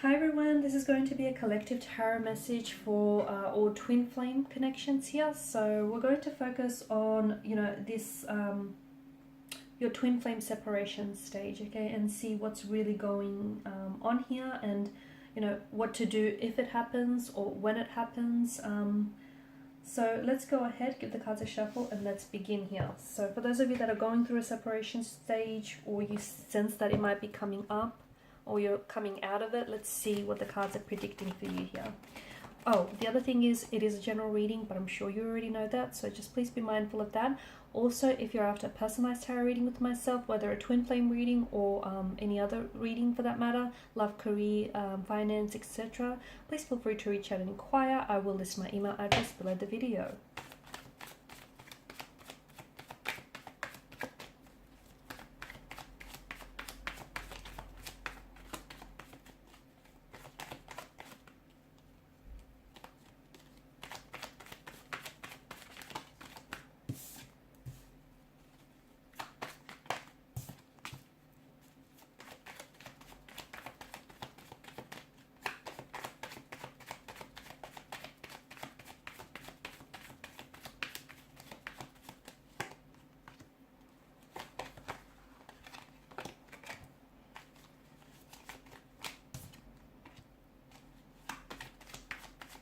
Hi everyone, this is going to be a collective tarot message for all twin flame connections here. So we're going to focus on, this your twin flame separation stage, okay, and see what's really going on here, and what to do if it happens or when it happens. So let's go ahead, give the cards a shuffle, and let's begin here. So for those of you that are going through a separation stage, or you sense that it might be coming up, or you're coming out of it, let's see what the cards are predicting for you here. Oh, the other thing is, it is a general reading, but I'm sure you already know that, so just please be mindful of that. Also, if you're after a personalized tarot reading with myself, whether a twin flame reading or any other reading for that matter, love, career, finance, etc., please feel free to reach out and inquire. I will list my email address below the video.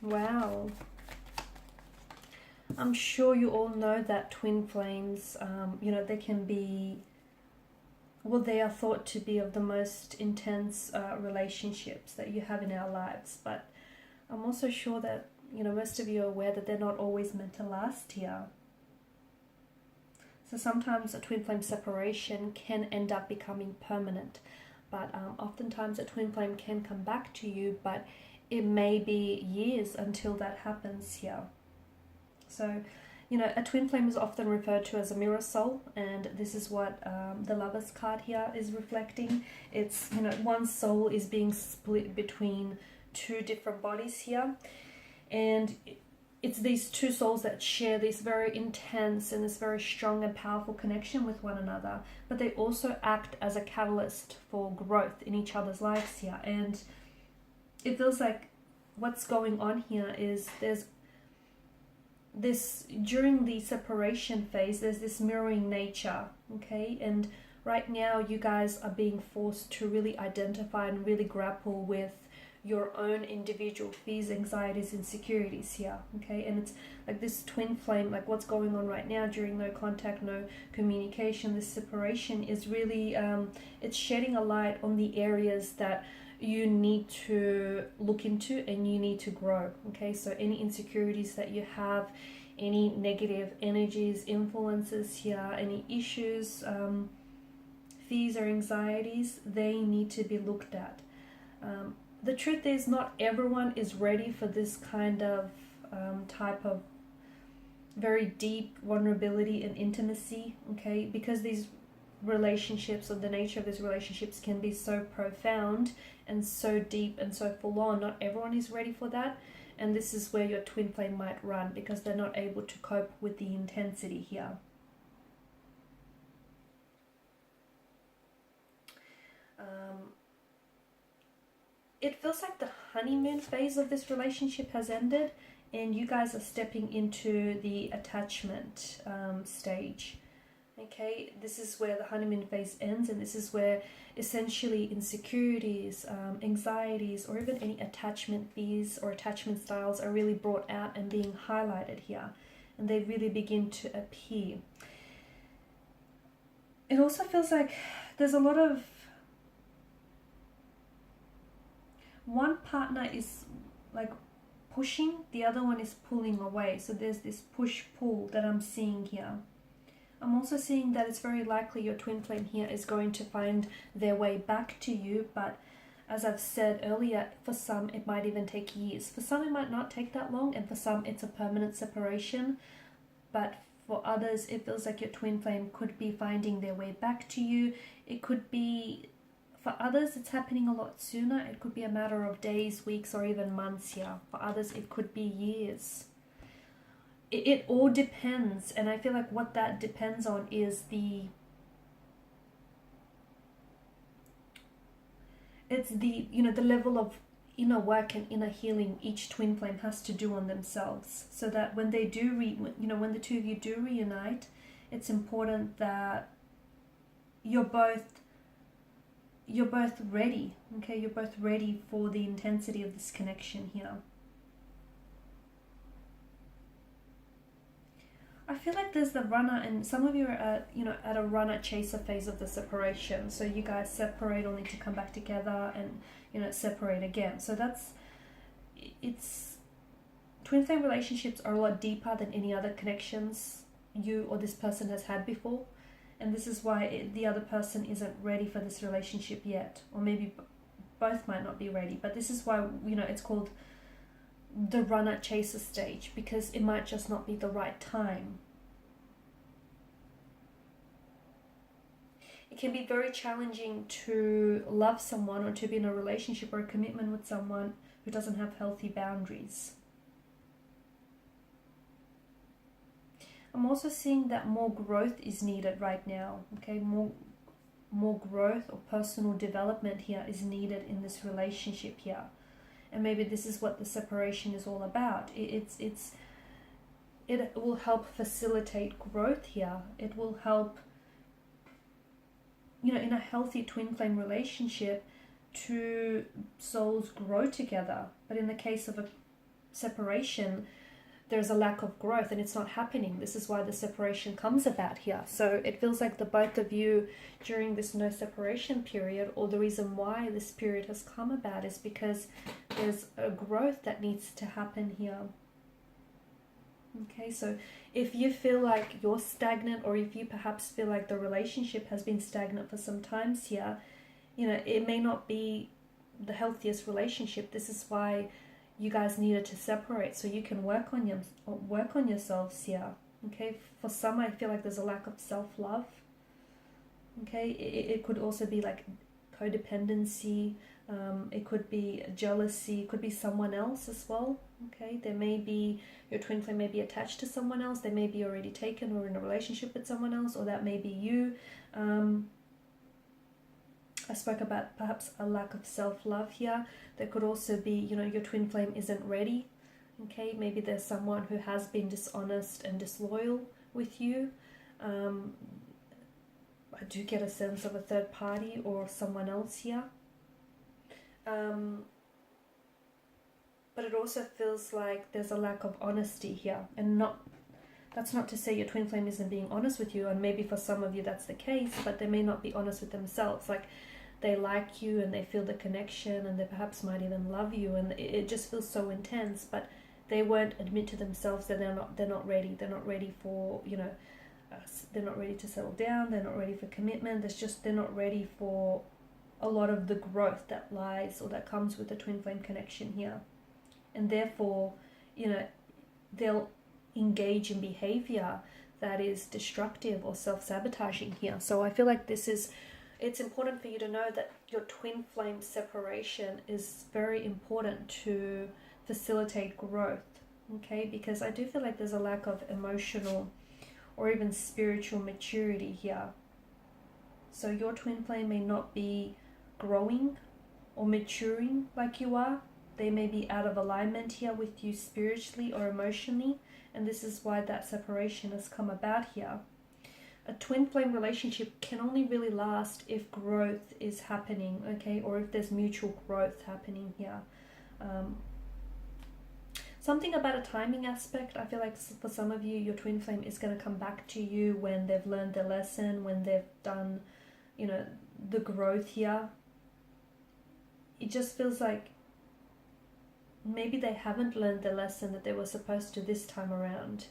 Wow. I'm sure you all know that twin flames, they can be, well, they are thought to be of the most intense relationships that you have in our lives. But I'm also sure that, most of you are aware that they're not always meant to last here. So sometimes a twin flame separation can end up becoming permanent. But oftentimes a twin flame can come back to you, but it may be years until that happens here. So, a twin flame is often referred to as a mirror soul, and this is what the Lovers card here is reflecting. It's, one soul is being split between two different bodies here, and it's these two souls that share this very intense and this very strong and powerful connection with one another, but they also act as a catalyst for growth in each other's lives here. And it feels like what's going on here is there's this, during the separation phase, there's this mirroring nature, okay? And right now you guys are being forced to really identify and really grapple with your own individual fears, anxieties, insecurities here, okay? And it's like this twin flame, like what's going on right now during no contact, no communication, this separation is really, it's shedding a light on the areas that you need to look into and you need to grow, okay? So any insecurities that you have, any negative energies, influences here, any issues, fears or anxieties, they need to be looked at. The truth is, not everyone is ready for this kind of type of very deep vulnerability and intimacy, okay? Because these relationships, or the nature of these relationships, can be so profound and so deep and so full on. Not everyone is ready for that, and this is where your twin flame might run, because they're not able to cope with the intensity here. It feels like the honeymoon phase of this relationship has ended, and you guys are stepping into the attachment stage. Okay, this is where the honeymoon phase ends, and this is where essentially insecurities, anxieties, or even any attachment fears or attachment styles are really brought out and being highlighted here, and they really begin to appear. It also feels like there's a lot of, one partner is like pushing, the other one is pulling away. So there's this push-pull that I'm seeing here. I'm also seeing that it's very likely your twin flame here is going to find their way back to you, but as I've said earlier, for some it might even take years. For some it might not take that long, and for some it's a permanent separation. But for others, it feels like your twin flame could be finding their way back to you. It could be, for others, it's happening a lot sooner. It could be a matter of days, weeks, or even months here. For others, it could be years. It all depends, and I feel like what that depends on is it's the, you know, the level of inner work and inner healing each twin flame has to do on themselves, so that when they do when the two of you do reunite, it's important that you're both ready. Okay, you're both ready for the intensity of this connection here. I feel like there's the runner, and some of you are at, at a runner chaser phase of the separation. So you guys separate only to come back together and, separate again. So it's twin flame relationships are a lot deeper than any other connections you or this person has had before. And this is why the other person isn't ready for this relationship yet. Or maybe both might not be ready. But this is why, it's called the runner chaser stage, because it might just not be the right time. It can be very challenging to love someone or to be in a relationship or a commitment with someone who doesn't have healthy boundaries. I'm also seeing that more growth is needed right now. Okay, more growth or personal development here is needed in this relationship here. And maybe this is what the separation is all about. It will help facilitate growth here. It will help, in a healthy twin flame relationship, two souls grow together. But in the case of a separation, there's a lack of growth and it's not happening. This is why the separation comes about here. So it feels like the both of you during this no separation period, or the reason why this period has come about, is because there's a growth that needs to happen here. Okay, so if you feel like you're stagnant, or if you perhaps feel like the relationship has been stagnant for some times here, it may not be the healthiest relationship. This is why you guys needed to separate, so you can work on yourselves here. Okay, for some, I feel like there's a lack of self-love. Okay, it could also be like codependency. It could be jealousy. It could be someone else as well. Okay, there may be, your twin flame may be attached to someone else. They may be already taken or in a relationship with someone else, or that may be you. I spoke about perhaps a lack of self-love here. There could also be, your twin flame isn't ready. Okay, maybe there's someone who has been dishonest and disloyal with you. I do get a sense of a third party or someone else here. But it also feels like there's a lack of honesty here. And that's not to say your twin flame isn't being honest with you, and maybe for some of you that's the case, but they may not be honest with themselves. Like, they like you and they feel the connection, and they perhaps might even love you, and it just feels so intense, but they won't admit to themselves that they're not ready. They're not ready for, they're not ready to settle down. They're not ready for commitment. They're not ready for a lot of the growth that lies or that comes with the twin flame connection here. And therefore, they'll engage in behavior that is destructive or self-sabotaging here. So I feel like it's important for you to know that your twin flame separation is very important to facilitate growth, okay? Because I do feel like there's a lack of emotional or even spiritual maturity here. So your twin flame may not be growing or maturing like you are. They may be out of alignment here with you spiritually or emotionally, and this is why that separation has come about here. A twin flame relationship can only really last if growth is happening, okay, or if there's mutual growth happening here. Something about a timing aspect. I feel like for some of you, your twin flame is going to come back to you when they've learned their lesson, when they've done, the growth here. It just feels like maybe they haven't learned the lesson that they were supposed to this time around.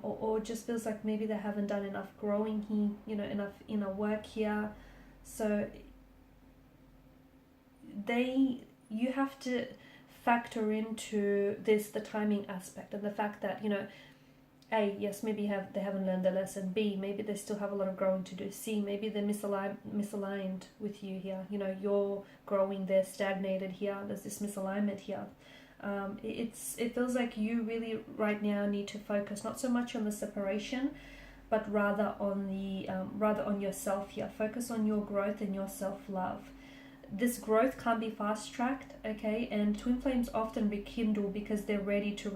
Or just feels like maybe they haven't done enough growing here, enough inner work here. So you have to factor into the timing aspect, and the fact that, A, yes, maybe they haven't learned their lesson. B, maybe they still have a lot of growing to do. C, maybe they're misaligned with you here. You're growing, they're stagnated here. There's this misalignment here. It feels like you really right now need to focus not so much on the separation, but rather on yourself here. Focus on your growth and your self-love. this growth can't be fast-tracked, okay? And twin flames often rekindle because they're ready to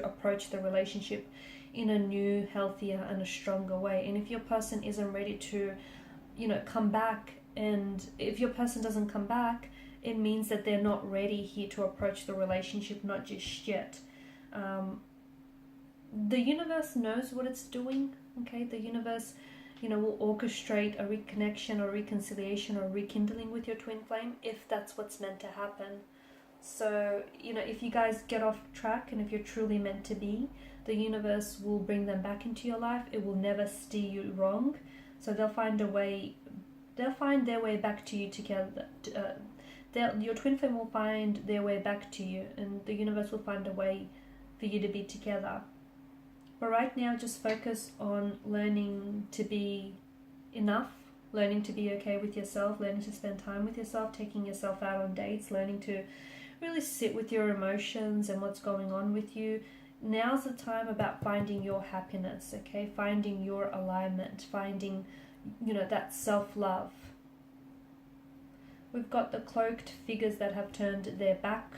approach the relationship in a new, healthier, and a stronger way. And if your person isn't ready to, come back, and if your person doesn't come back, it means that they're not ready here to approach the relationship, not just yet. The universe knows what it's doing, okay? The universe, will orchestrate a reconnection or reconciliation or rekindling with your twin flame if that's what's meant to happen. So, if you guys get off track and if you're truly meant to be, the universe will bring them back into your life. It will never steer you wrong. So they'll find their way back to you together. Your twin flame will find their way back to you, and the universe will find a way for you to be together. But right now, just focus on learning to be enough, learning to be okay with yourself, learning to spend time with yourself, taking yourself out on dates, learning to really sit with your emotions and what's going on with you. Now's the time about finding your happiness, okay? Finding your alignment, finding, that self-love. We've got the cloaked figures that have turned their back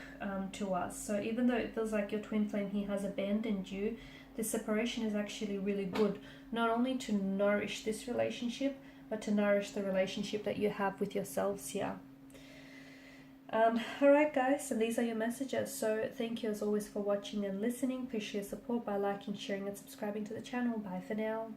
to us. So even though it feels like your twin flame here has abandoned you, the separation is actually really good, not only to nourish this relationship, but to nourish the relationship that you have with yourselves here. Alright guys, and these are your messages. So thank you as always for watching and listening. Appreciate your support by liking, sharing and subscribing to the channel. Bye for now.